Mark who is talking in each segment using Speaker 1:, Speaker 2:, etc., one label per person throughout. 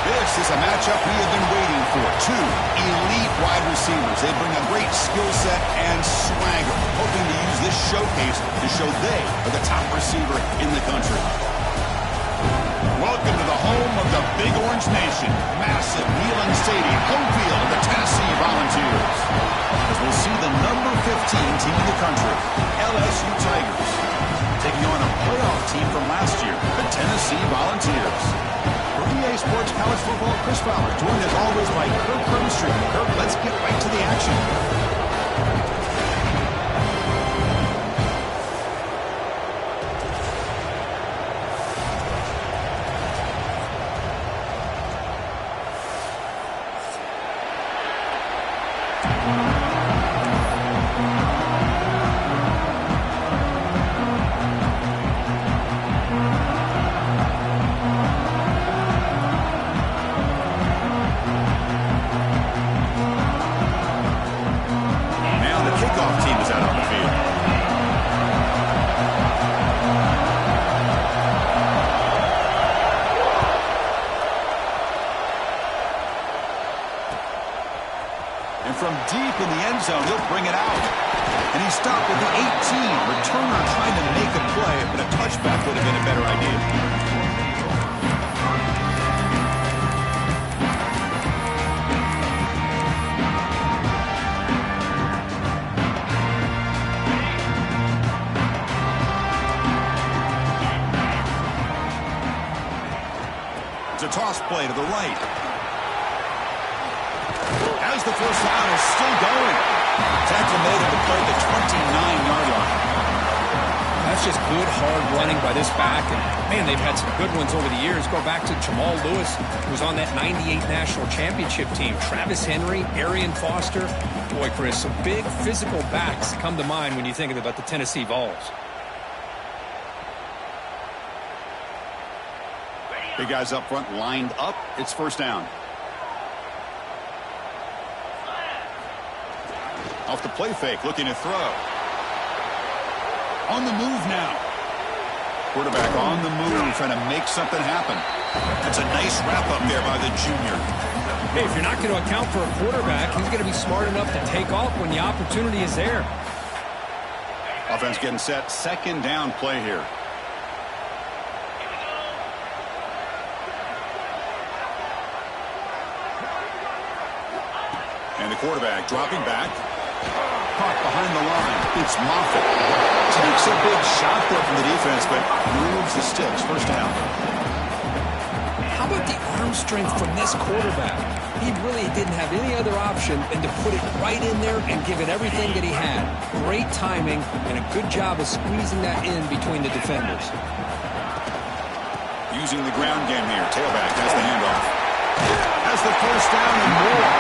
Speaker 1: This is a matchup we have been waiting for. Two elite wide receivers. They bring a great skill set and swagger, hoping to use this showcase to show they are the top receiver in the country. Welcome to the home of the Big Orange Nation. Massive Neyland Stadium, home field of the Tennessee Volunteers. As we'll see the number 15 team in the country, LSU Tigers, taking on a playoff team from last year, the Tennessee Volunteers. For EA Sports College Football, Chris Fowler, joined as always by Kirk Crumbstreet. Kirk, let's get right to the action. From deep in the end zone, he'll bring it out. And he stopped at the 18. Returner trying to make a play, but a touchback would have been a better idea. It's a toss play to the right. As the first down is still going. Tackle made at the play at the 29-yard line.
Speaker 2: That's just good, hard running by this back. And, man, they've had some good ones over the years. Go back to Jamal Lewis, who was on that 98 National Championship team. Travis Henry, Arian Foster. Boy, Chris, some big physical backs come to mind when you think about the Tennessee Vols.
Speaker 1: Big guys up front lined up. It's first down. Off the play fake, looking to throw. On the move now. Quarterback on the move, trying to make something happen. That's a nice wrap-up there by the junior.
Speaker 2: Hey, if you're not going to account for a quarterback, he's going to be smart enough to take off when the opportunity is there.
Speaker 1: Offense getting set. Second down play here. And the quarterback dropping back. Caught behind the line. It's Moffitt. Takes a big shot there from the defense, but moves the sticks. First down.
Speaker 2: How about the arm strength from this quarterback? He really didn't have any other option than to put it right in there and give it everything that he had. Great timing and a good job of squeezing that in between the defenders.
Speaker 1: Using the ground game here. Tailback has the handoff. Has the first down and more.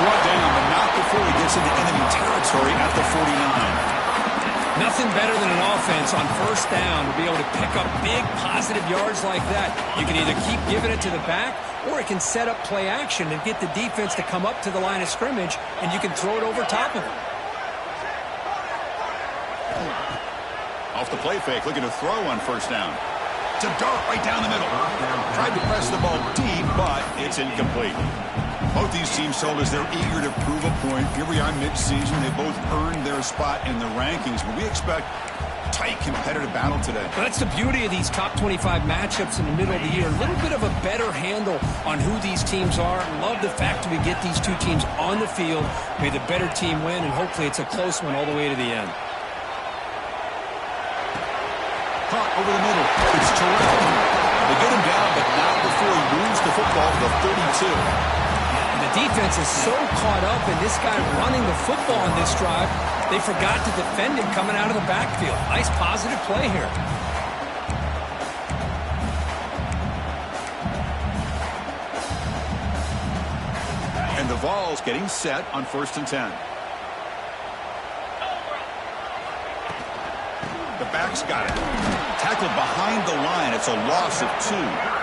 Speaker 1: Brought down, but not before he gets into enemy territory at the 49.
Speaker 2: Nothing better than an offense on first down to be able to pick up big positive yards like that. You can either keep giving it to the back, or it can set up play action and get the defense to come up to the line of scrimmage, and you can throw it over top of it.
Speaker 1: Off the play fake, looking to throw on first down. It's a dart right down the middle. Tried to press the ball deep, but it's incomplete. Both these teams told us they're eager to prove a point. Here we are mid-season. They both earned their spot in the rankings, but we expect tight competitive battle today.
Speaker 2: Well, that's the beauty of these top 25 matchups in the middle of the year. A little bit of a better handle on who these teams are. Love the fact that we get these two teams on the field. May the better team win, and hopefully it's a close one all the way to the end.
Speaker 1: Caught over the middle. It's Terrell. They get him down, but not before he moves the football to the 32.
Speaker 2: The defense is so caught up in this guy running the football on this drive, they forgot to defend him coming out of the backfield. Nice positive play here.
Speaker 1: And the Vols getting set on 1st and 10. The back's got it. Tackled behind the line. It's a loss of 2.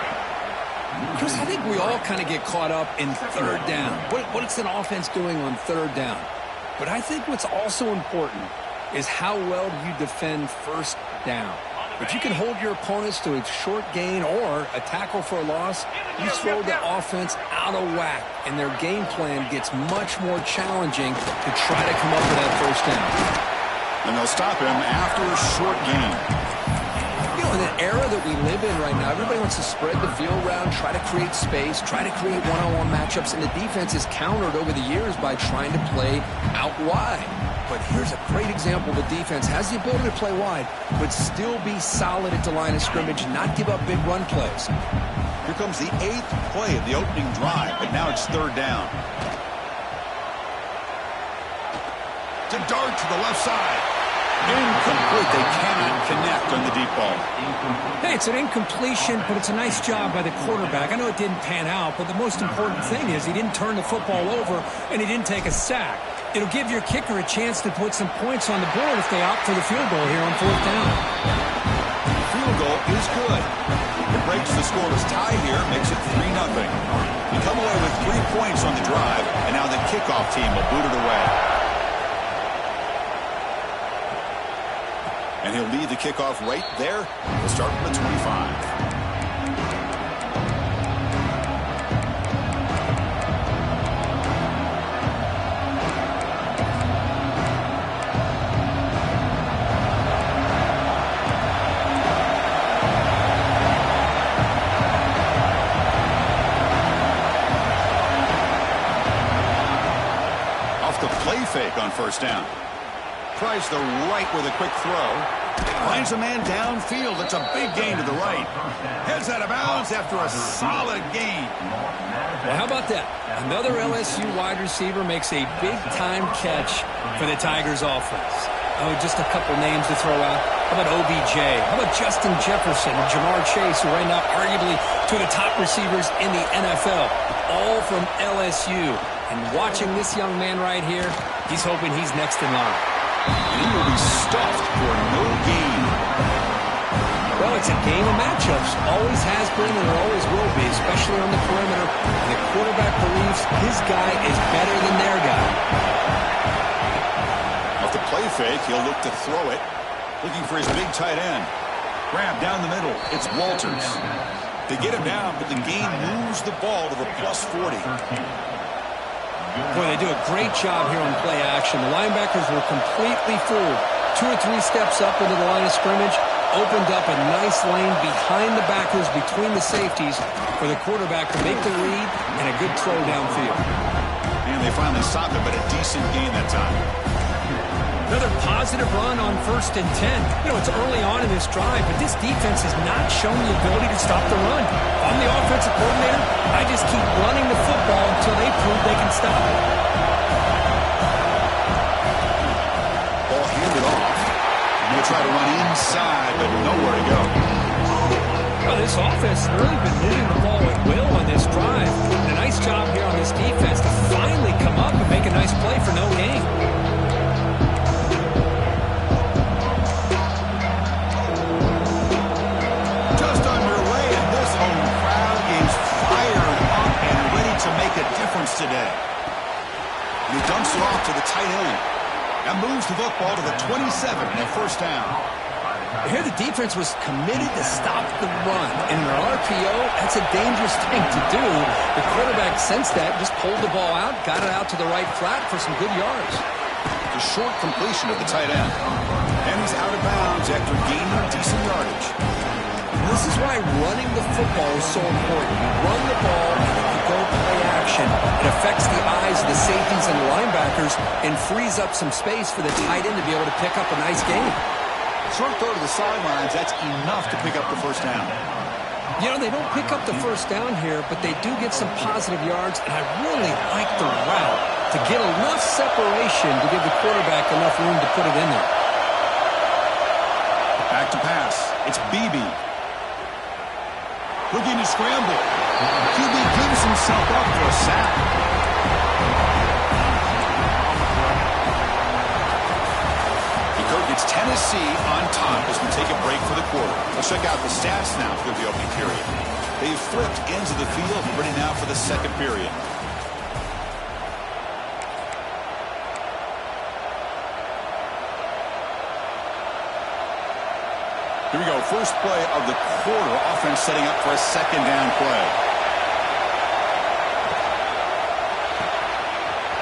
Speaker 2: Chris, I think we all kind of get caught up in third down. What's an offense doing on third down? But I think what's also important is how well do you defend first down. If you can hold your opponents to a short gain or a tackle for a loss, you throw the offense out of whack, and their game plan gets much more challenging to try to come up with that first down.
Speaker 1: And they'll stop him after a short gain.
Speaker 2: You know, in the era that we live in right now, everybody wants to spread the field around, try to create space, try to create one-on-one matchups, and the defense is countered over the years by trying to play out wide. But here's a great example. The defense has the ability to play wide, but still be solid at the line of scrimmage, not give up big run plays.
Speaker 1: Here comes the 8th play of the opening drive, but now it's 3rd down. To dart to the left side. Incomplete. They cannot connect on the deep ball.
Speaker 2: Hey, it's an incompletion, but it's a nice job by the quarterback. I know it didn't pan out, but the most important thing is he didn't turn the football over and he didn't take a sack. It'll give your kicker a chance to put some points on the board if they opt for the field goal here on 4th down.
Speaker 1: The field goal is good. It breaks the scoreless tie here, makes it 3-0. You come away with 3 points on the drive, and now the kickoff team will boot it away. And he'll lead the kickoff right there. He'll start from the 25. Off the play fake on 1st down. Tries the right with a quick throw. Finds a man downfield. That's a big gain to the right. Heads out of bounds after a solid gain.
Speaker 2: Well, how about that? Another LSU wide receiver makes a big-time catch for the Tigers offense. Oh, just a couple names to throw out. How about OBJ? How about Justin Jefferson and Jamar Chase, who right now arguably two of the top receivers in the NFL, all from LSU. And watching this young man right here, he's hoping he's next in line.
Speaker 1: And he will be stuffed for no gain.
Speaker 2: Well, it's a game of matchups. Always has been and it always will be, especially on the perimeter. And the quarterback believes his guy is better than their guy.
Speaker 1: Off the play fake, he'll look to throw it. Looking for his big tight end. Grab down the middle. It's Walters. They get him down, but the game moves the ball to the +40.
Speaker 2: Boy, they do a great job here on play action. The linebackers were completely fooled. 2 or 3 steps up into the line of scrimmage, opened up a nice lane behind the backers, between the safeties, for the quarterback to make the read and a good throw downfield.
Speaker 1: And they finally stopped it, but a decent gain that time.
Speaker 2: Another positive run on 1st and 10. You know, it's early on in this drive, but this defense has not shown the ability to stop the run. I'm the offensive coordinator. I just keep running the football until they prove they can stop it.
Speaker 1: Ball handed off. And they'll try to run inside, but nowhere to go.
Speaker 2: Well, this offense has really been moving the ball at will on this drive. And a nice job here on this defense to finally come up and make a nice play for no gain.
Speaker 1: Today. And he dumps it off to the tight end. That moves the football to the 27 and 1st down.
Speaker 2: Here the defense was committed to stop the run. In an RPO, that's a dangerous thing to do. The quarterback sensed that, just pulled the ball out, got it out to the right flat for some good yards.
Speaker 1: The short completion of the tight end. And he's out of bounds after gaining decent yardage.
Speaker 2: This is why running the football is so important. You run the ball, and if you go play action, it affects the eyes of the safeties and the linebackers and frees up some space for the tight end to be able to pick up a nice gain.
Speaker 1: Short throw to the sidelines, that's enough to pick up the 1st down.
Speaker 2: You know, they don't pick up the 1st down here, but they do get some positive yards, and I really like the route to get enough separation to give the quarterback enough room to put it in there.
Speaker 1: Back to pass. It's Beebe. Looking to scramble. QB gives himself up for a sack. It's Tennessee on top as we take a break for the quarter. Let's check out the stats now for the opening period. They've flipped ends of the field and ready now for the 2nd period. Here we go. First play of the quarter. Offense setting up for a second down play.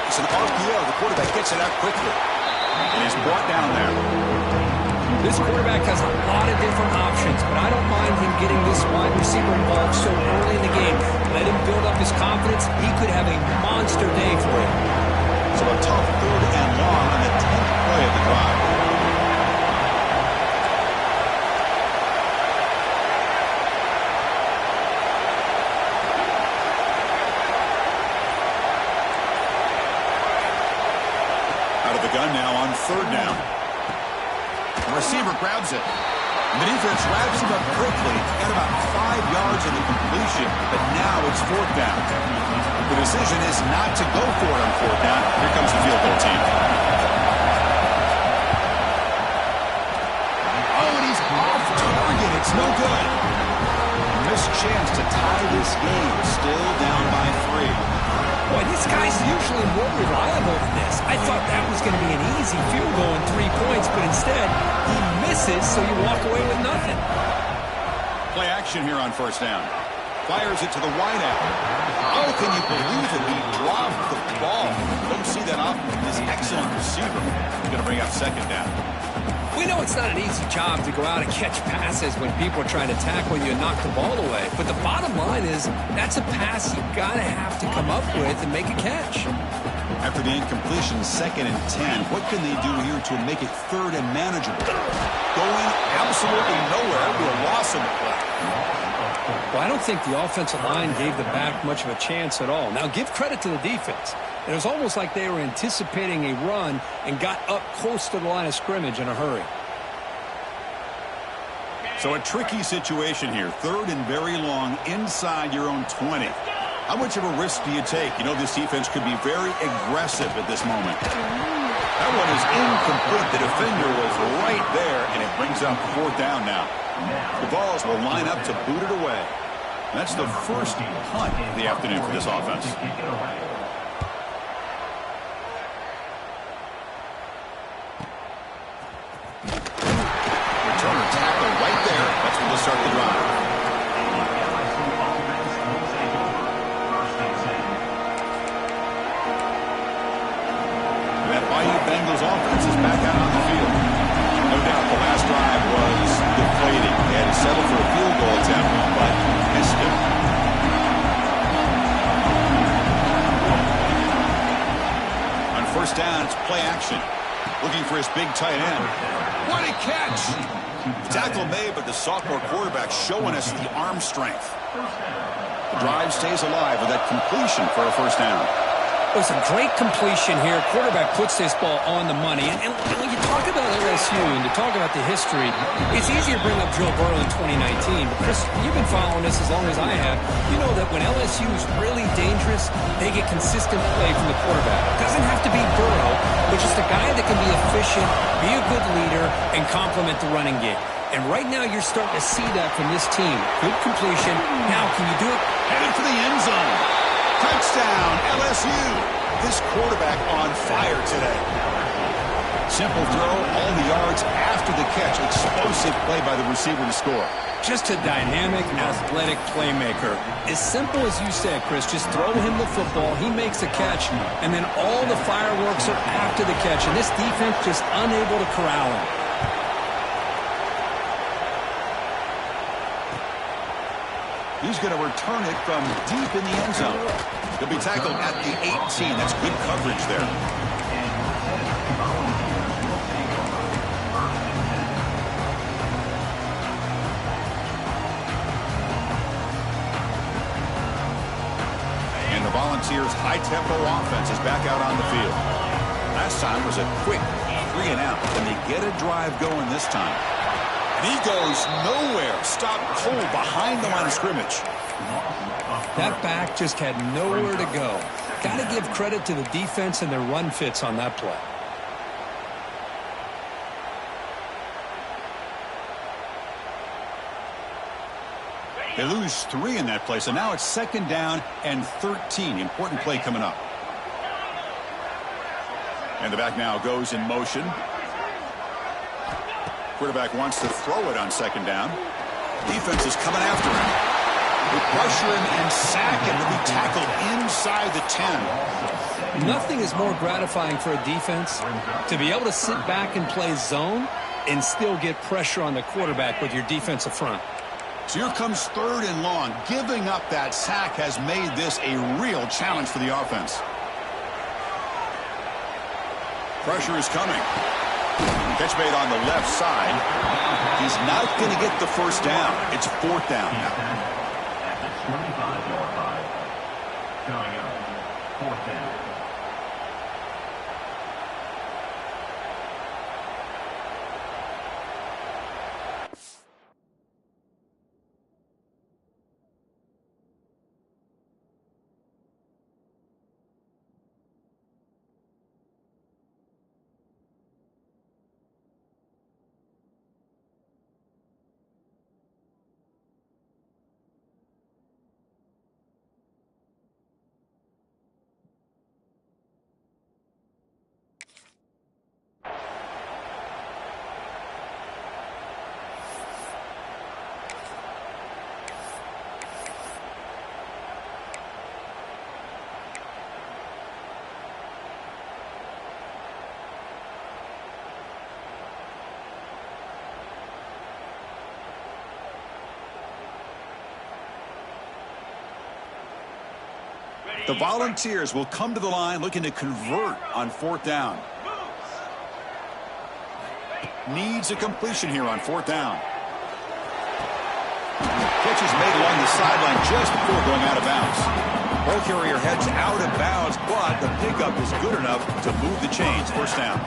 Speaker 1: It's an RPO. The quarterback gets it out quickly. And he's brought down there.
Speaker 2: This quarterback has a lot of different options, but I don't mind him getting this wide receiver involved so early in the game. Let him build up his confidence. He could have a monster day for you.
Speaker 1: So a tough third and long on the 10th play of the drive. Gun now on third down. The receiver grabs it. The defense wraps him up quickly. Got about 5 yards in the completion, but now it's fourth down. The decision is not to go for it on fourth down. Here comes the field goal team. Oh, and he's off target. It's no good. Missed chance to tie this game. Still down by 3.
Speaker 2: Boy, this guy's usually more reliable than this. I thought that was going to be an easy field goal and 3 points, but instead, he misses, so you walk away with nothing.
Speaker 1: Play action here on first down. Fires it to the wideout. Oh, can you believe it? He dropped the ball. Don't see that often from this excellent receiver. He's going to bring up second down.
Speaker 2: We know it's not an easy job to go out and catch passes when people are trying to tackle you and knock the ball away. But the bottom line is, that's a pass you got to have to come up with and make a catch.
Speaker 1: After the incompletion, 2nd and 10, what can they do here to make it 3rd and manageable? Going absolutely nowhere to a loss in the play.
Speaker 2: Well, I don't think the offensive line gave the back much of a chance at all. Now, give credit to the defense. It was almost like they were anticipating a run and got up close to the line of scrimmage in a hurry.
Speaker 1: So a tricky situation here. 3rd and very long inside your own 20. How much of a risk do you take? You know, this defense could be very aggressive at this moment. That one is incomplete. The defender was right there, and it brings up fourth down now. The Vols will line up to boot it away. That's the first punt of the afternoon for this offense. Returner tackle right there. That's when they'll start the drive. That Bayou Bengals offense is back out on the field. No doubt the last drive was deflating. They had to settle for a field goal attempt, but missed it. On first down, it's play action. Looking for his big tight end. What a catch! Tackle made, but the sophomore quarterback showing us the arm strength. The drive stays alive with that completion for a first down.
Speaker 2: It was a great completion here. Quarterback puts this ball on the money. And when you talk about LSU and you talk about the history, it's easy to bring up Joe Burrow in 2019. But Chris, you've been following this as long as I have. You know that when LSU is really dangerous, they get consistent play from the quarterback. It doesn't have to be Burrow, but just a guy that can be efficient, be a good leader, and complement the running game. And right now you're starting to see that from this team. Good completion. Now, can you do it?
Speaker 1: Headed for the end zone. Touchdown, LSU. This quarterback on fire today. Simple throw, all the yards after the catch. Explosive play by the receiver to score.
Speaker 2: Just a dynamic, athletic playmaker. As simple as you said, Chris, just throw him the football, he makes a catch, and then all the fireworks are after the catch. And this defense just unable to corral him.
Speaker 1: He's going to return it from deep in the end zone. He'll be tackled at the 18. That's good coverage there. And the Volunteers' high-tempo offense is back out on the field. Last time was a quick 3 and out. Can they get a drive going this time? And he goes nowhere. Stopped cold behind the line of scrimmage.
Speaker 2: That back just had nowhere to go. Got to give credit to the defense and their run fits on that play.
Speaker 1: They lose 3 in that play, so now it's 2nd down and 13. Important play coming up. And the back now goes in motion. Quarterback wants to throw it on second down. Defense is coming after him. They pressure him and sack him to be tackled inside the 10.
Speaker 2: Nothing is more gratifying for a defense to be able to sit back and play zone and still get pressure on the quarterback with your defensive front.
Speaker 1: So here comes 3rd and long. Giving up that sack has made this a real challenge for the offense. Pressure is coming. Catch made on the left side. He's not going to get the first down. It's 4th down now.
Speaker 3: At the 25-yard line. Coming up, 4th down.
Speaker 1: The Volunteers will come to the line looking to convert on 4th down. Needs a completion here on 4th down. Catch is made along the sideline just before going out of bounds. Ball carrier heads out of bounds, but the pickup is good enough to move the chains. 1st down.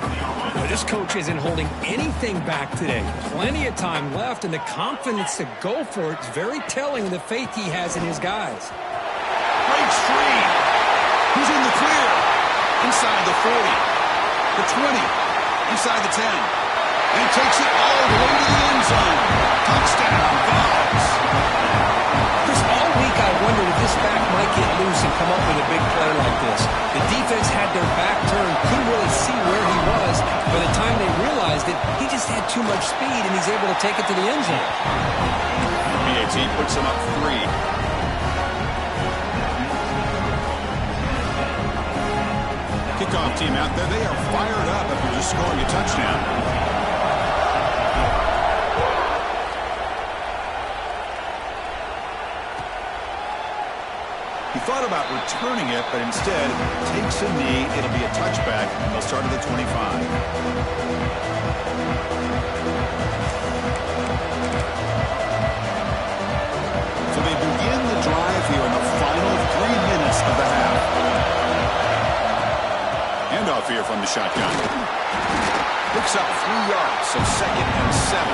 Speaker 2: Well, this coach isn't holding anything back today. Plenty of time left, and the confidence to go for it is very telling of the faith he has in his guys.
Speaker 1: Breaks free. Who's in the clear? Inside the 40. The 20. Inside the 10. And takes it all the way to the end zone. Touchdown, Vols.
Speaker 2: Chris, all week I wondered if this back might get loose and come up with a big play like this. The defense had their back turned, couldn't really see where he was. By the time they realized it, he just had too much speed, and he's able to take it to the end zone.
Speaker 1: BAT puts him up 3. Kickoff team out there. They are fired up after just scoring a touchdown. He thought about returning it, but instead takes a knee. It'll be a touchback. They'll start at the 25. So they begin the drive here in the final 3 minutes of the half. Handoff here from the shotgun. Picks up 3 yards, so 2nd and 7.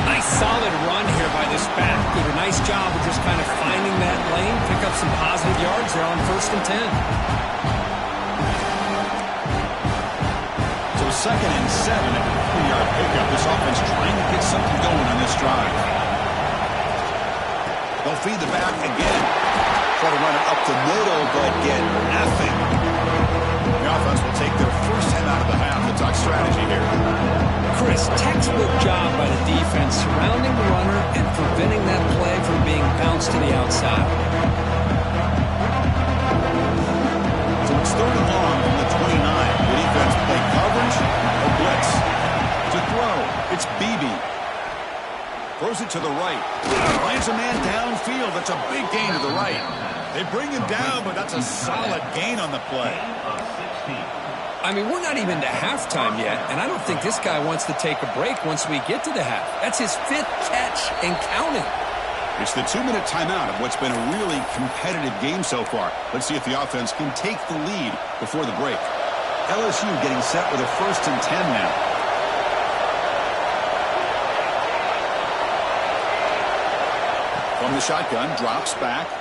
Speaker 2: Nice solid run here by this back. Did a nice job of just kind of finding that lane, pick up some positive yards there on 1st and 10.
Speaker 1: So 2nd and 7 at the 3-yard pickup. This offense trying to get something going on this drive. They'll feed the back again. Try to run it up the middle, but get nothing. The offense will take their first 10 out of the half. The talk strategy here.
Speaker 2: Chris, textbook job by the defense surrounding the runner and preventing that play from being bounced to the outside.
Speaker 1: So it's 3rd and long from the 29. The defense play coverage or blitz. To throw, it's Beebe. Throws it to the right. Finds a man downfield. That's a big gain to the right. They bring him down, but that's a solid gain on the play.
Speaker 2: I mean, we're not even to halftime yet, and I don't think this guy wants to take a break once we get to the half. That's his 5th catch and counting.
Speaker 1: It's the 2-minute timeout of what's been a really competitive game so far. Let's see if the offense can take the lead before the break. LSU getting set with a 1st and 10 now. From the shotgun, drops back.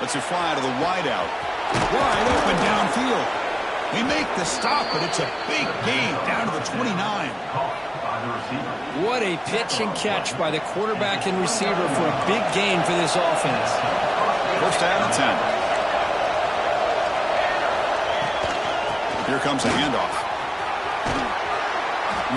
Speaker 1: Lets it fly to the wideout. Wide open downfield. We make the stop, but it's a big gain down to the 29.
Speaker 2: What a pitch and catch by the quarterback and receiver for a big gain for this offense.
Speaker 1: 1st down and 10. Here comes a handoff.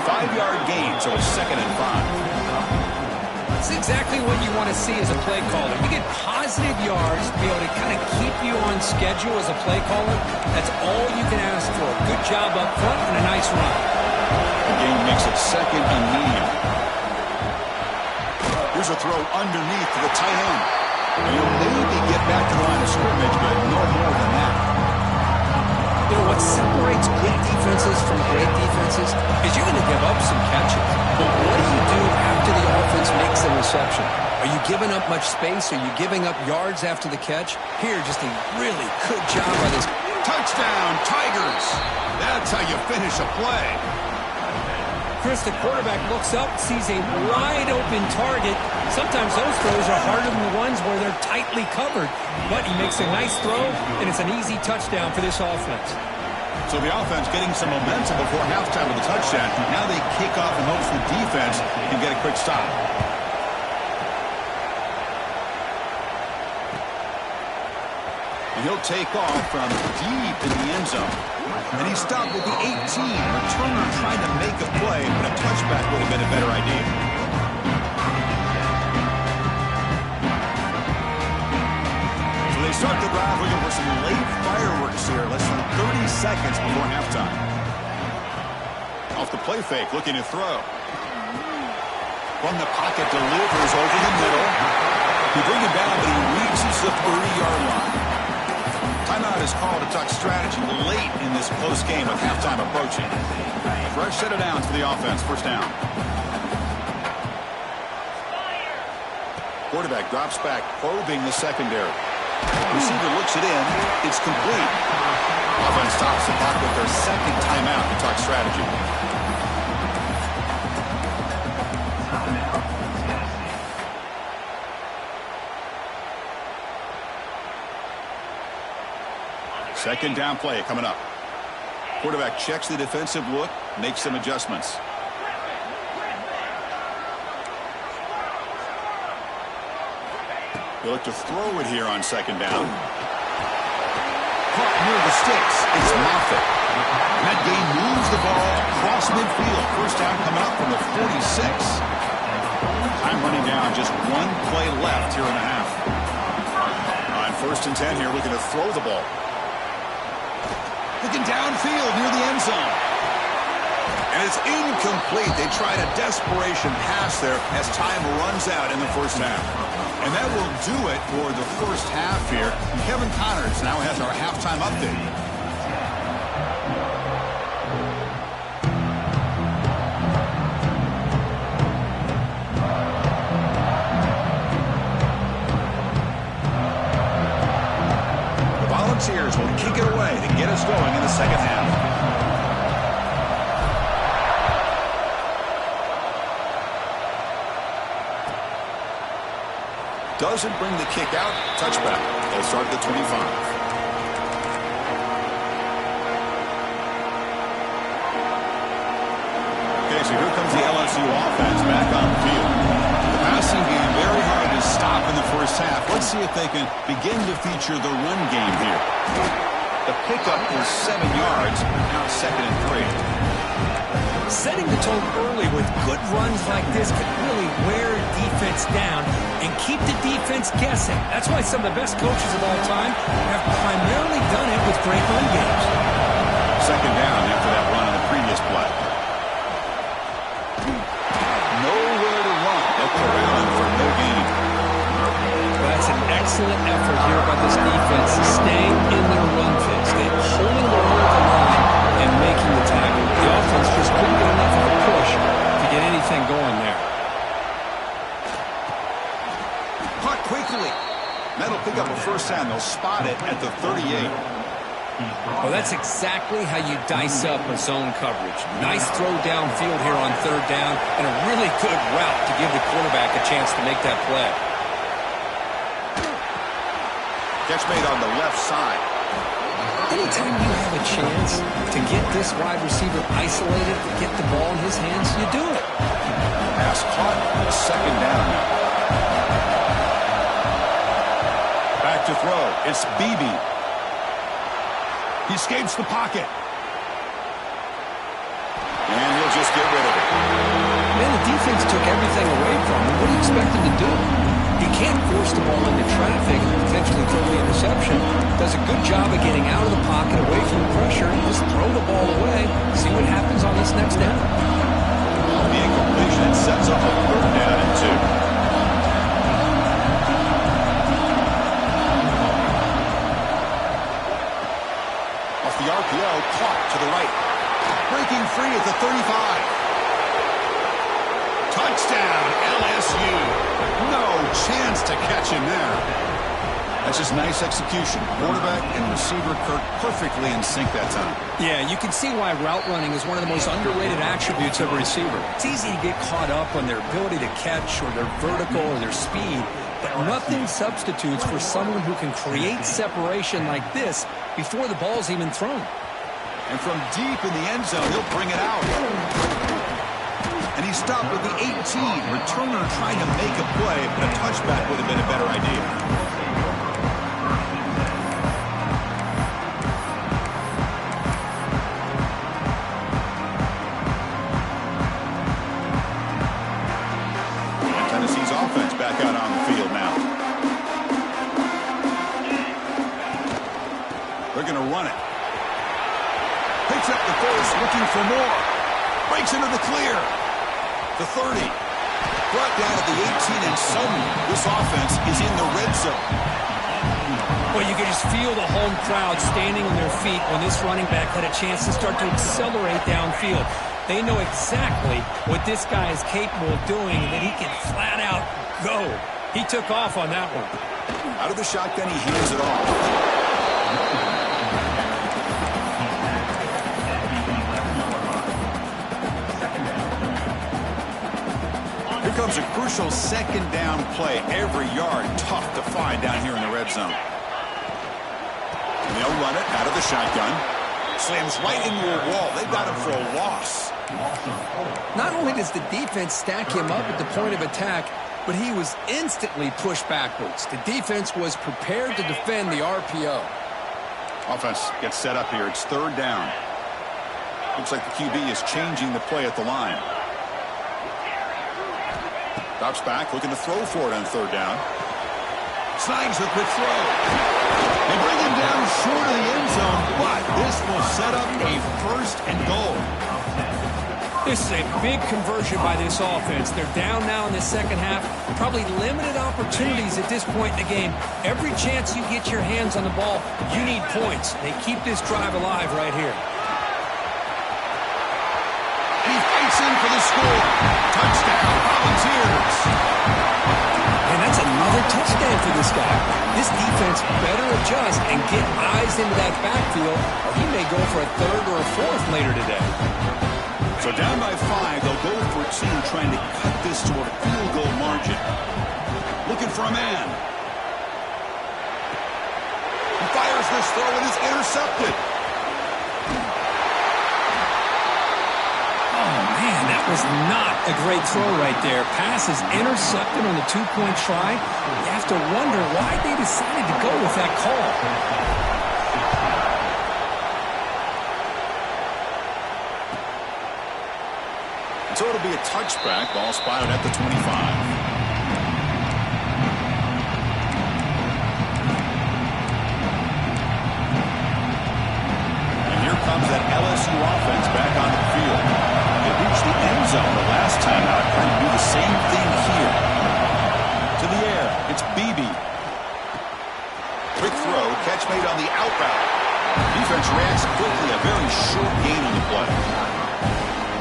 Speaker 1: 5-yard gain, so it's 2nd and 5.
Speaker 2: That's exactly what you want to see as a play caller. You get positive yards to be able to kind of keep you on schedule as a play caller. That's all you can ask for. Good job up front and a nice run.
Speaker 1: The game makes it 2nd and medium. Here's a throw underneath to the tight end. He'll maybe get back to the line of scrimmage, but no more than that.
Speaker 2: You know, what separates good defenses from great defenses is you're going to give up some catches. But what do you do after the offense makes a reception? Are you giving up much space? Are you giving up yards after the catch? Here, just a really good job by this.
Speaker 1: Touchdown, Tigers! That's how you finish a play.
Speaker 2: Chris, the quarterback looks up, sees a wide-open target. Sometimes those throws are harder than the ones where they're tightly covered. But he makes a nice throw, and it's an easy touchdown for this offense.
Speaker 1: So the offense getting some momentum before halftime with the touchdown. Now they kick off in hopes the defense can get a quick stop. And he'll take off from deep in the end zone. And he stopped at the 18. Returner trying to make a play, but a touchback would have been a better idea. So they start the drive looking for some late fireworks here. Less than 30 seconds before halftime. Off the play fake, looking to throw. From the pocket, delivers over the middle. He brings it down, but he reaches the 30-yard line. Timeout is called to talk strategy late in this close game with halftime approaching. Fresh set of downs for the offense. First down. Quarterback drops back, probing the secondary. Receiver looks it in. It's complete. Offense stops the clock with their second timeout to talk strategy. Second down play coming up. Quarterback checks the defensive look, makes some adjustments. He'll look to throw it here on second down. Caught near the sticks. It's Moffitt. That game moves the ball across midfield. First down coming up from the 46. Time running down. Just one play left here in the half. On 1st and 10 here, looking to throw the ball. Looking downfield near the end zone. And it's incomplete. They tried a desperation pass there as time runs out in the first half. And that will do it for the first half here. Kevin Connors now has our halftime update. Volunteers will kick it away to get us going in the second half. Doesn't bring the kick out. Touchback. They'll start at the 25. Okay, so here comes the LSU offense back on the field. The passing game very hard to stop in the first half. Let's see if they can begin to feature the run game here. The pickup is 7 yards. Now it's 2nd and 3.
Speaker 2: Setting the tone early with good runs like this can really wear defense down and keep the defense guessing. That's why some of the best coaches of all time have primarily done it with great run games.
Speaker 1: Second down after that run on the previous play. Nowhere to run. Look around for no gain.
Speaker 2: That's an excellent effort here by this defense, staying in their run fix. They're holding their own at the line and making the tackle. The offense just couldn't get enough of a push to get anything going there.
Speaker 1: Caught quickly. That'll pick up a first down. They'll spot it at the 38.
Speaker 2: Well, that's exactly how you dice up a zone coverage. Nice throw downfield here on 3rd down and a really good route to give the quarterback a chance to make that play.
Speaker 1: Catch made on the left side.
Speaker 2: Anytime you have a chance to get this wide receiver isolated, get the ball in his hands, you do it.
Speaker 1: Pass caught. Second down now. Back to throw. It's Beebe. He escapes the pocket. And he'll just get rid of it.
Speaker 2: Man, the defense took everything away from him. What do you expect him to do? He can't force the ball into traffic and potentially throw the interception. Does a good job of getting out of the pocket, away from the pressure, and just throw the ball away. See what happens on this next down.
Speaker 1: The incompletion sets up a 3rd down and 2. Off the RPO, caught to the right. Breaking free at the 35. Touchdown, LSU. No chance to catch him there. That's just nice execution. Quarterback and receiver Kirk perfectly in sync that time.
Speaker 2: Yeah, you can see why route running is one of the most underrated attributes of a receiver. It's easy to get caught up on their ability to catch or their vertical or their speed, but nothing substitutes for someone who can create separation like this before the ball's even thrown.
Speaker 1: And from deep in the end zone, he'll bring it out. And he stopped with the 18. Returner trying to make a play, but a touchback would have been a better idea. And Tennessee's offense back out on the field now. They're going to run it. Picks up the first, looking for more. Breaks into the clear. The 30. Brought down at the 18, and suddenly this offense is in the red zone.
Speaker 2: Well, you can just feel the home crowd standing on their feet when this running back had a chance to start to accelerate downfield. They know exactly what this guy is capable of doing and that he can flat out go. He took off on that one.
Speaker 1: Out of the shotgun, he hands it off. Here comes a crucial 2nd down play. Every yard tough to find down here in the red zone. And they'll run it out of the shotgun. Slams right into a wall. They've got him for a loss.
Speaker 2: Not only does the defense stack him up at the point of attack, but he was instantly pushed backwards. The defense was prepared to defend the RPO.
Speaker 1: Offense gets set up here. It's 3rd down. Looks like the QB is changing the play at the line. Drops back, looking to throw for it on 3rd down. Snags the quick throw. They bring him down short of the end zone, but this will set up a 1st and goal.
Speaker 2: This is a big conversion by this offense. They're down now in the second half. Probably limited opportunities at this point in the game. Every chance you get your hands on the ball, you need points. They keep this drive alive right here.
Speaker 1: And he fights in for the score. Touchdown, Volunteers.
Speaker 2: And that's another touchdown for this guy. This defense better adjust and get eyes into that backfield, or he may go for a 3rd or a 4th later today.
Speaker 1: So down by 5, they'll go for a team trying to cut this to a field goal margin. Looking for a man. He fires this throw and is intercepted.
Speaker 2: Oh, man, that was not a great throw right there. Pass is intercepted on the 2-point try. You have to wonder why they decided to go with that call.
Speaker 1: So it'll be a touchback. Ball spotted at the 25. And here comes that LSU offense back on the field. They reached the end zone the last time out. Trying to do the same thing here. To the air. It's Beebe. Quick throw. Catch made on the out route. Defense reacts quickly. A very short gain on the play.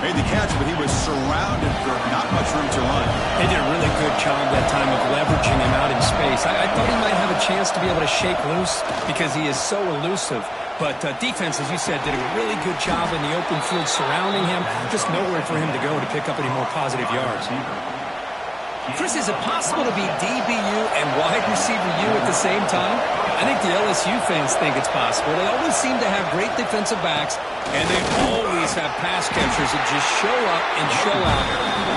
Speaker 1: Made the catch, but he was surrounded for not much room to run.
Speaker 2: They did a really good job that time of leveraging him out in space. I thought he might have a chance to be able to shake loose because he is so elusive. But defense, as you said, did a really good job in the open field surrounding him. Just nowhere for him to go to pick up any more positive yards. Chris, is it possible to be DBU and wide receiver U at the same time? I think the LSU fans think it's possible. They always seem to have great defensive backs, and they always have pass catchers that just show up and show out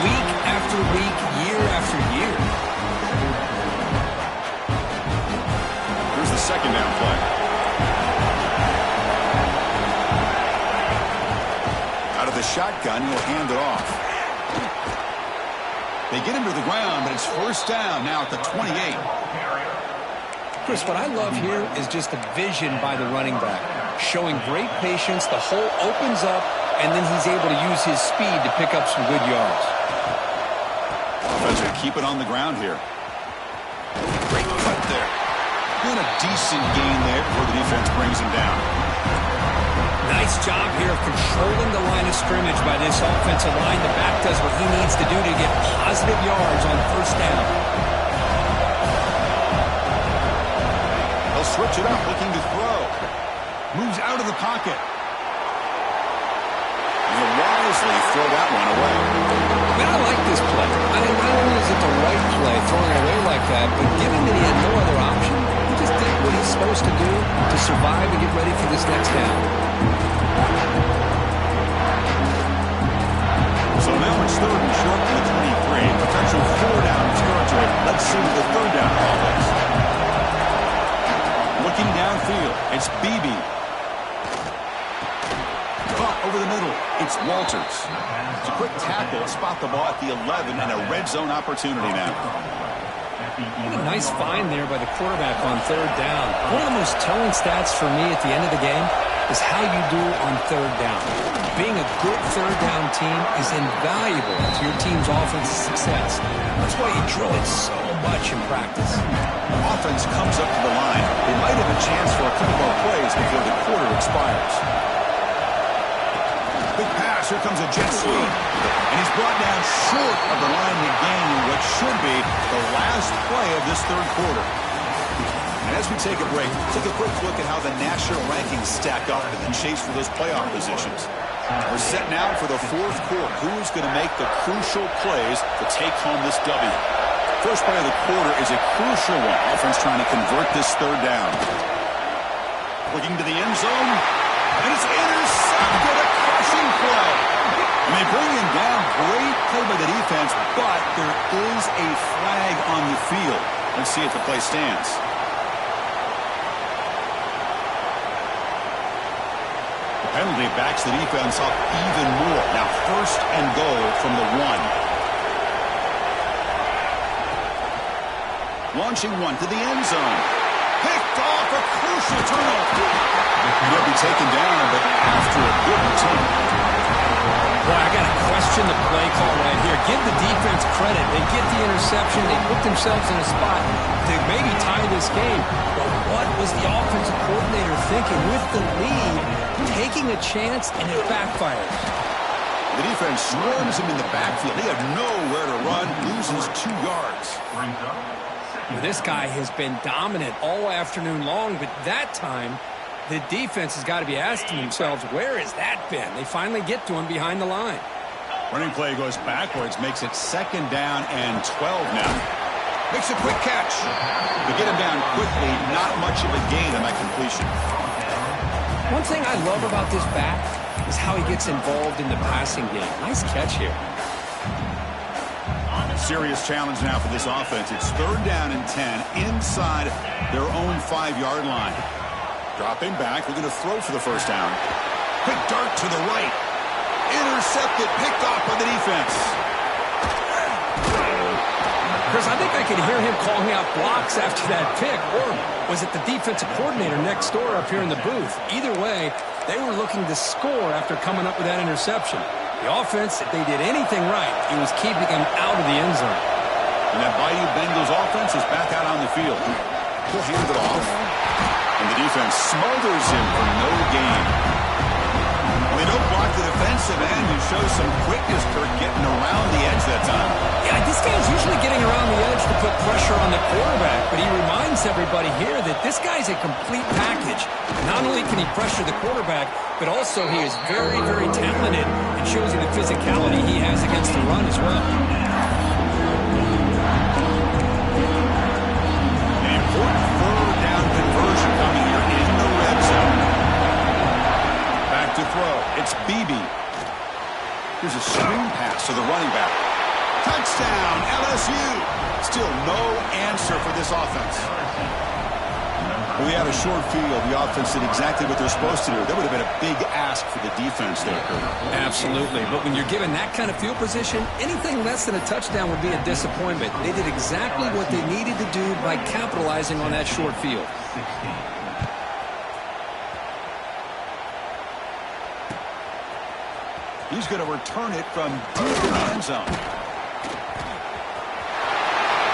Speaker 2: week after week, year after year.
Speaker 1: Here's the 2nd down play. Out of the shotgun. He'll hand it off. They get him to the ground, but it's first down now at the 28.
Speaker 2: Chris, what I love here is just the vision by the running back. Showing great patience, the hole opens up, and then he's able to use his speed to pick up some good yards.
Speaker 1: Offense will keep it on the ground here. Great cut there. Doing a decent gain there before the defense brings him down.
Speaker 2: Nice job here of controlling the line of scrimmage by this offensive line. The back does what he needs to do to get positive yards on first down.
Speaker 1: They'll switch it up, looking to throw. Moves out of the pocket. He'll wisely throw that one away.
Speaker 2: Man, I like this play. I mean, not only is it the right play, throwing it away like that, but given that he had no other option, he just did what he's supposed to do to survive and get ready for this next down.
Speaker 1: So now it's third and short from the 23. Potential four-down territory. Let's see the third down offense. Looking downfield, it's Beebe. Caught over the middle, it's Walters. It's a quick tackle, spot the ball at the 11, and a red zone opportunity now.
Speaker 2: What a nice find there by the quarterback on third down. One of the most telling stats for me at the end of the game is how you do on third down. Being a good third down team is invaluable to your team's offensive success. That's why you drill it so much in practice.
Speaker 1: Offense comes up to the line. They might have a chance for a couple more plays before the quarter expires. Big pass, here comes a jet sweep. And he's brought down short of the line to gain what should be the last play of this third quarter. And as we take a break, take a quick look at how the national rankings stack up in the chase for those playoff positions. We're set now for the fourth quarter. Who's going to make the crucial plays to take home this W? First play of the quarter is a crucial one. Offense trying to convert this third down. Looking to the end zone, and it's intercepted. A crushing play. And they bring him down. Great play by the defense, but there is a flag on the field. Let's see if the play stands. Penalty backs the defense up even more. Now first and goal from the 1. Launching one to the end zone. Picked off, a crucial turnover. He'll be taken down, but after a good return.
Speaker 2: Boy, I got to question the play call right here. Give the defense credit. They get the interception. They put themselves in a spot to maybe tie this game. But what was the offensive coordinator thinking with the lead? Taking a chance, and it backfires.
Speaker 1: The defense swarms him in the backfield. They have nowhere to run. Loses 2 yards.
Speaker 2: Well, this guy has been dominant all afternoon long, but that time, the defense has got to be asking themselves, where has that been? They finally get to him behind the line.
Speaker 1: Running play goes backwards, makes it second down and 12 now. Makes a quick catch. To get him down quickly, not much of a gain on that completion.
Speaker 2: One thing I love about this back is how he gets involved in the passing game. Nice catch here.
Speaker 1: Serious challenge now for this offense. It's third down and 10 inside their own 5-yard line. Dropping back, looking to throw for the first down. Quick dart to the right. Intercepted, picked off by the defense.
Speaker 2: Chris, I think I could hear him calling out blocks after that pick, or was it the defensive coordinator next door up here in the booth? Either way, they were looking to score after coming up with that interception. The offense, if they did anything right, it was keeping him out of the end zone.
Speaker 1: And that Bayou Bengals offense is back out on the field. He'll hand it off. And the defense smothers him for no gain. They don't block the defensive end and show some quickness for getting around the edge that time.
Speaker 2: Yeah, this guy's usually getting around the edge to put pressure on the quarterback, but he reminds everybody here that this guy's a complete package. Not only can he pressure the quarterback, but also he is very, very talented and shows you the physicality he has against the run as well.
Speaker 1: An important third down conversion coming here in the red zone. Back to throw. It's Beebe. Here's a screen pass to the running back. Touchdown, LSU. Still no answer for this offense. Well, we had a short field. The offense did exactly what they're supposed to do. That would have been a big ask for the defense there, Kurt.
Speaker 2: Absolutely. But when you're given that kind of field position, anything less than a touchdown would be a disappointment. They did exactly what they needed to do by capitalizing on that short field.
Speaker 1: He's going to return it from deep in the end zone.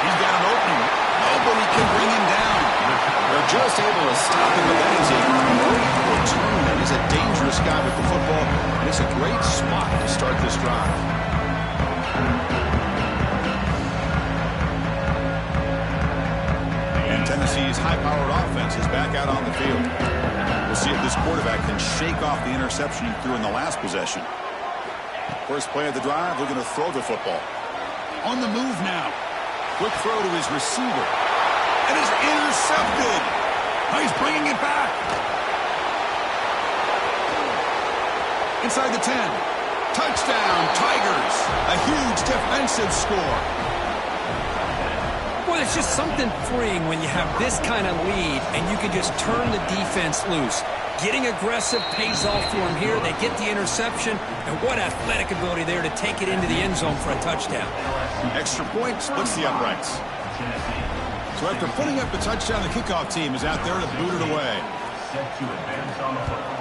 Speaker 1: He's got an opening. Nobody can bring him down. They're just able to stop him, but that is a great return. That is a dangerous guy with the football, and it's a great spot to start this drive. And Tennessee's high-powered offense is back out on the field. We'll see if this quarterback can shake off the interception he threw in the last possession. First play of the drive, we're going to throw the football. On the move now. Quick throw to his receiver. And is intercepted. Now he's bringing it back. Inside the 10. Touchdown, Tigers. A huge defensive score.
Speaker 2: Well, it's just something freeing when you have this kind of lead and you can just turn the defense loose. Getting aggressive pays off for him here. They get the interception, and what athletic ability there to take it into the end zone for a touchdown.
Speaker 1: Extra point splits the uprights. So after putting up the touchdown, the kickoff team is out there to boot it away.
Speaker 3: Set to advance on the football.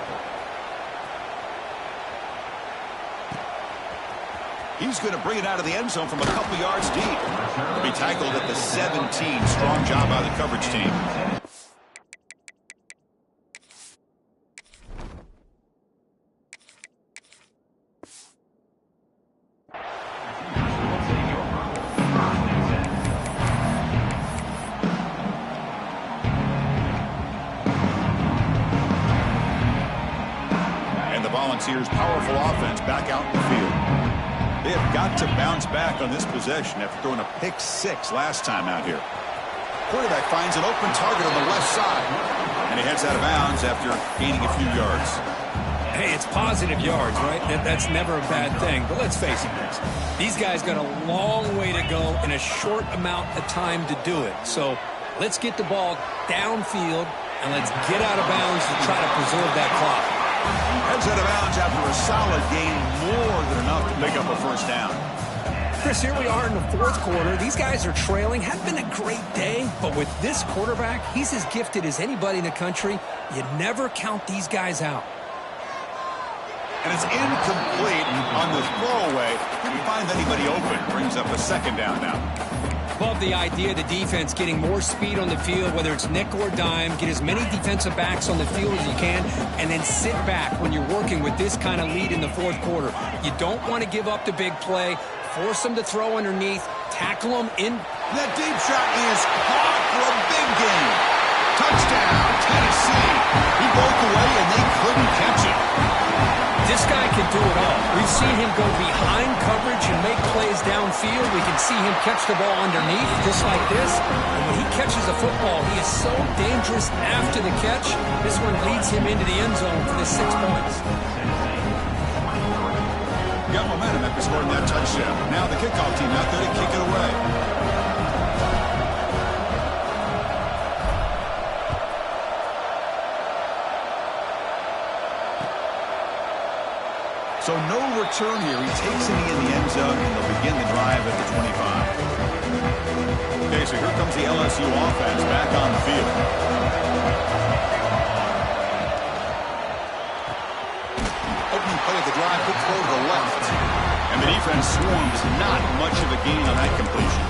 Speaker 1: He's going to bring it out of the end zone from a couple yards deep. He'll be tackled at the 17. Strong job by the coverage team. Volunteers' powerful offense back out in the field. They have got to bounce back on this possession after throwing a pick 6 last time out here. Quarterback finds an open target on the left side, and he heads out of bounds after gaining a few yards.
Speaker 2: Hey, it's positive yards, right? That's never a bad thing. But let's face it, guys. These guys got a long way to go in a short amount of time to do it. So let's get the ball downfield, and let's get out of bounds to try to preserve that clock.
Speaker 1: Heads out of bounds after a solid gain, more than enough to pick up a first down.
Speaker 2: Chris, here we are in the fourth quarter. These guys are trailing. Had been a great day, but with this quarterback, he's as gifted as anybody in the country. You never count these guys out.
Speaker 1: And it's incomplete on the throwaway. Couldn't find anybody open. Brings up a second down now.
Speaker 2: Love the idea of the defense getting more speed on the field, whether it's nickel or dime. Get as many defensive backs on the field as you can, and then sit back when you're working with this kind of lead in the fourth quarter. You don't want to give up the big play. Force them to throw underneath. Tackle them in.
Speaker 1: That deep shot is caught for a big gain. Touchdown, Tennessee. He broke away, and they couldn't catch it.
Speaker 2: This guy can do it all. We've seen him go behind coverage and make plays downfield. We can see him catch the ball underneath, just like this. And when he catches the football, he is so dangerous after the catch. This one leads him into the end zone for the 6 points.
Speaker 1: Got momentum after scoring that touchdown. Now the kickoff team out there to kick it away. So no return here. He takes it in the end zone, and they'll begin the drive at the 25. Okay, so here comes the LSU offense back on the field. Opening play of the drive, quick throw to the left. And the defense swarms, not much of a gain on that completion.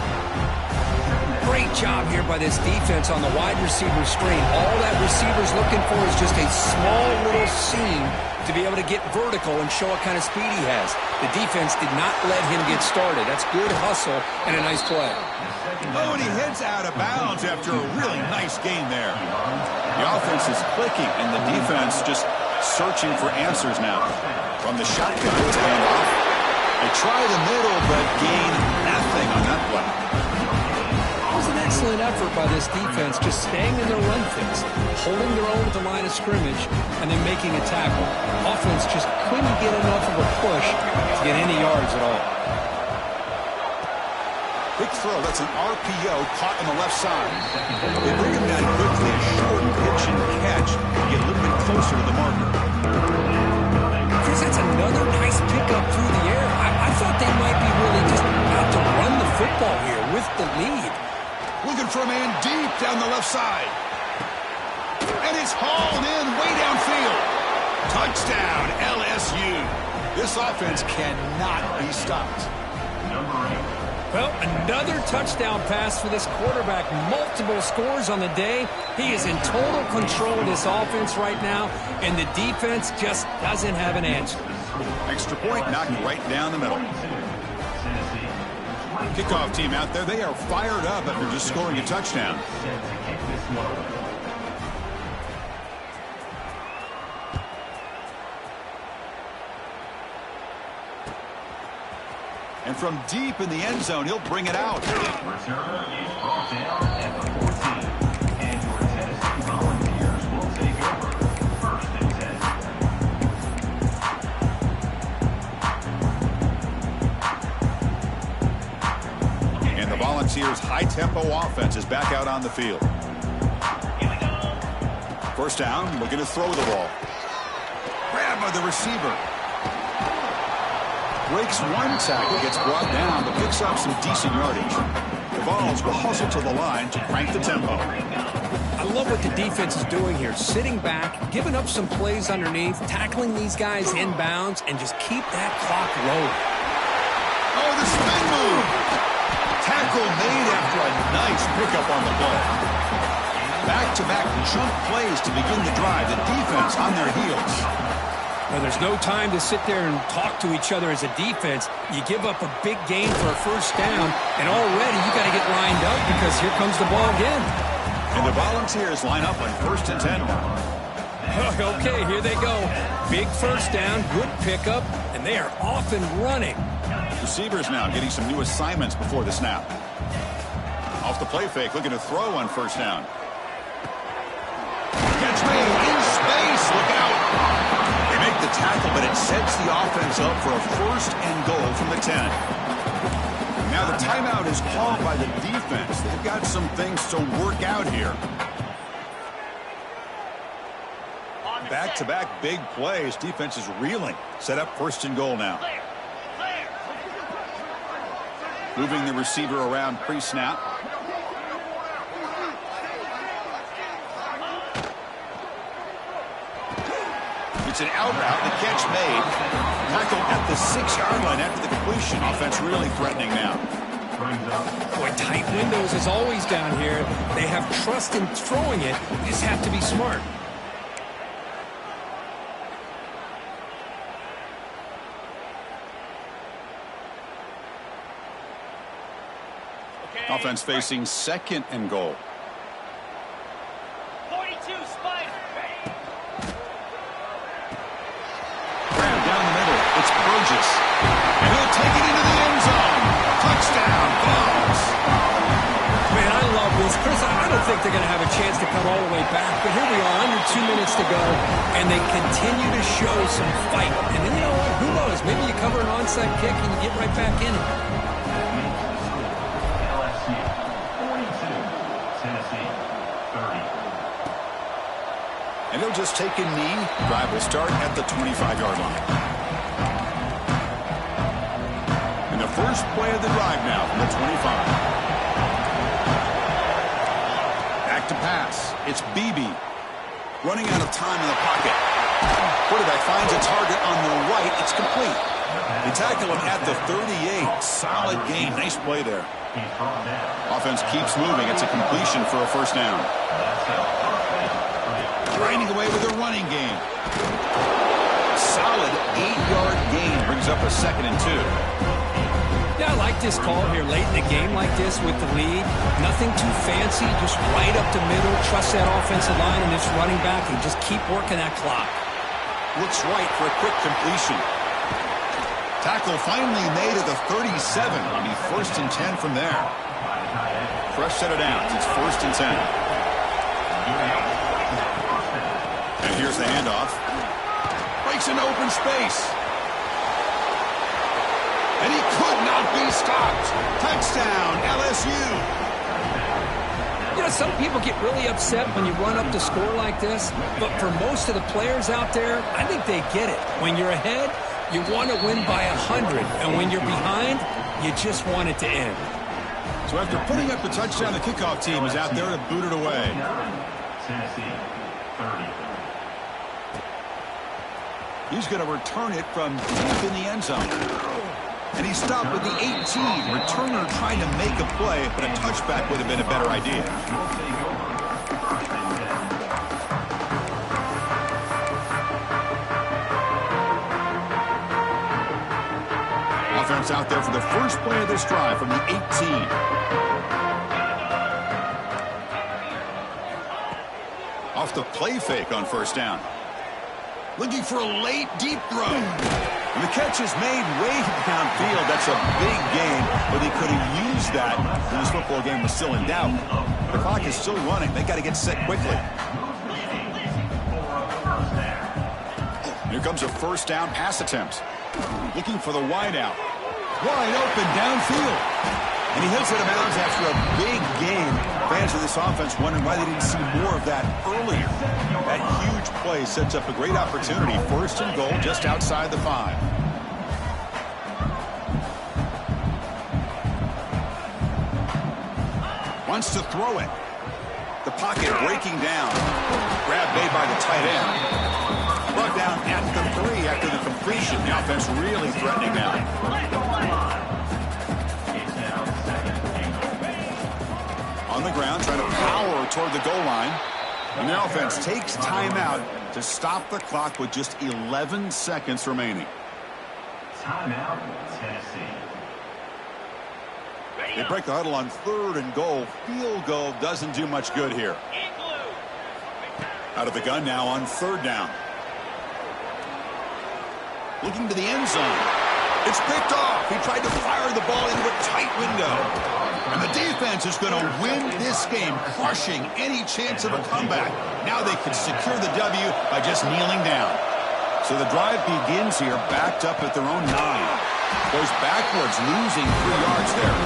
Speaker 2: Great job here by this defense on the wide receiver screen. All that receiver's looking for is just a small little seam to be able to get vertical and show what kind of speed he has. The defense did not let him get started. That's good hustle and a nice play.
Speaker 1: Oh, and he heads out of bounds after a really nice gain there. The offense is clicking, and the defense just searching for answers now. From the shotgun, it's handoff. They try the middle, but gain nothing on that play.
Speaker 2: It was an excellent effort by this defense, just staying in their run fix, holding their own at the line of scrimmage, and then making a tackle. Offense just couldn't get enough of a push to get any yards at all.
Speaker 1: Big throw. That's an RPO caught on the left side. They bring him down quickly. A short closer to the marker.
Speaker 2: Chris, that's another nice pickup through the air. I thought they might be really just about to run the football here with the lead.
Speaker 1: Looking for a man deep down the left side. And it's hauled in way downfield. Touchdown, LSU. This offense cannot be stopped.
Speaker 2: Well, another touchdown pass for this quarterback. Multiple scores on the day. He is in total control of this offense right now, and the defense just doesn't have an answer.
Speaker 1: Extra point knocked right down the middle. Kickoff team out there, they are fired up after just scoring a touchdown. And from deep in the end zone, he'll bring it out.
Speaker 3: Return is brought down at the 14. And your Tennessee Volunteers will take over. First and 10.
Speaker 1: And the Volunteers' high-tempo offense is back out on the field. First down, looking to throw the ball. Grabbed by the receiver. Breaks one tackle, gets brought down, but picks up some decent yardage. The Vols will hustle to the line to crank the tempo.
Speaker 2: I love what the defense is doing here. Sitting back, giving up some plays underneath, tackling these guys inbounds, and just keep that clock rolling.
Speaker 1: Oh, the spin move. Tackle made after a nice pickup on the ball. Back-to-back jump plays to begin the drive. The defense on their heels.
Speaker 2: Well, there's no time to sit there and talk to each other as a defense. You give up a big gain for a first down, and already you got to get lined up because here comes the ball again.
Speaker 1: And the Volunteers line up on first and 10 now.
Speaker 2: Okay, here they go. Big first down, good pickup, and they are off and running.
Speaker 1: Receivers now getting some new assignments before the snap. Off the play fake, looking to throw on first down. Catch made in space, look out. They make the tackle, but it sets the offense up for a first and goal from the 10. Now the timeout is called by the defense. They've got some things to work out here. Back-to-back big plays. Defense is reeling. Set up first and goal now. Moving the receiver around pre-snap. It's an out route. The catch made. Tackle at the 6-yard line after the completion. Offense really threatening now.
Speaker 2: Boy, tight windows as always down here. They have trust in throwing it. You just have to be smart.
Speaker 1: Offense facing second and goal.
Speaker 4: 42, Spider.
Speaker 1: Grab down the middle. It's Burgess. And he'll take it into the end zone. Touchdown, Vols.
Speaker 2: Man, I love this. Chris, I don't think they're going to have a chance to come all the way back. But here we are, under 2 minutes to go. And they continue to show some fight. And then, you know what? Who knows? Maybe you cover an onside kick and you get right back in it.
Speaker 1: And he'll just take a knee. Drive will start at the 25-yard line. And the first play of the drive now from the 25. Back to pass. It's Beebe. Running out of time in the pocket. Quarterback finds a target on the right. It's complete. They tackle him at the 38. Solid gain. Nice play there. Offense keeps moving. It's a completion for a first down. Grinding away with a running game. Solid 8-yard gain brings up a 2nd and 2.
Speaker 2: Yeah, I like this call here late in the game like this with the lead. Nothing too fancy, just right up the middle. Trust that offensive line and this running back and just keep working that clock.
Speaker 1: Looks right for a quick completion. Tackle finally made at the 37. It'll be first and 10 from there. Fresh set of downs. It's first and 10. And here's the handoff. Breaks into open space. And he could not be stopped. Touchdown, LSU.
Speaker 2: You know, Some people get really upset when you run up the score like this, but for most of the players out there, I think they get it. When you're ahead, you want to win by 100, and when you're behind, you just want it to end.
Speaker 1: So after putting up the touchdown, the kickoff team is out there to boot it away.
Speaker 3: Tennessee, 30.
Speaker 1: He's going to return it from deep in the end zone. And he stopped with the 18. Returner trying to make a play, but a touchback would have been a better idea. Offense out there for the first play of this drive from the 18. Off the play fake on first down. Looking for a late, deep throw. And the catch is made way downfield. That's a big gain, but they could have used that when this football game was still in doubt. The clock is still running. They got to get set quickly. Here comes a first down pass attempt. Looking for the wide out. Wide open downfield. And he hits it out of bounds after a big game. Fans of this offense wondering why they didn't see more of that earlier. That huge play sets up a great opportunity. First and goal just outside the 5. Wants to throw it. The pocket breaking down. Grab made by the tight end. Brought down at the 3 after the completion. The offense really threatening now. On the ground, trying to power toward the goal line. And the offense takes timeout to stop the clock with just 11 seconds remaining.
Speaker 3: Timeout, Tennessee.
Speaker 1: They break the huddle on 3rd and goal. Field goal doesn't do much good here. Out of the gun now on 3rd down. Looking to the end zone. It's picked off. He tried to fire the ball into a tight window. And the defense is going to win this game, crushing any chance of a comeback. Now they can secure the W by just kneeling down. So the drive begins here, backed up at their own 9. Goes backwards, losing 3 yards there.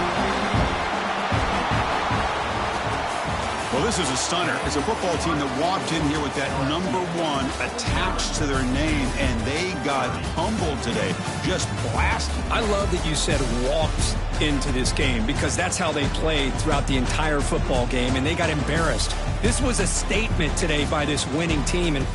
Speaker 1: Well, this is a stunner. It's a football team that walked in here with that number 1 attached to their name, and they got humbled today. Just blasted.
Speaker 2: I love that you said walked into this game, because that's how they played throughout the entire football game, and they got embarrassed. This was a statement today by this winning team, and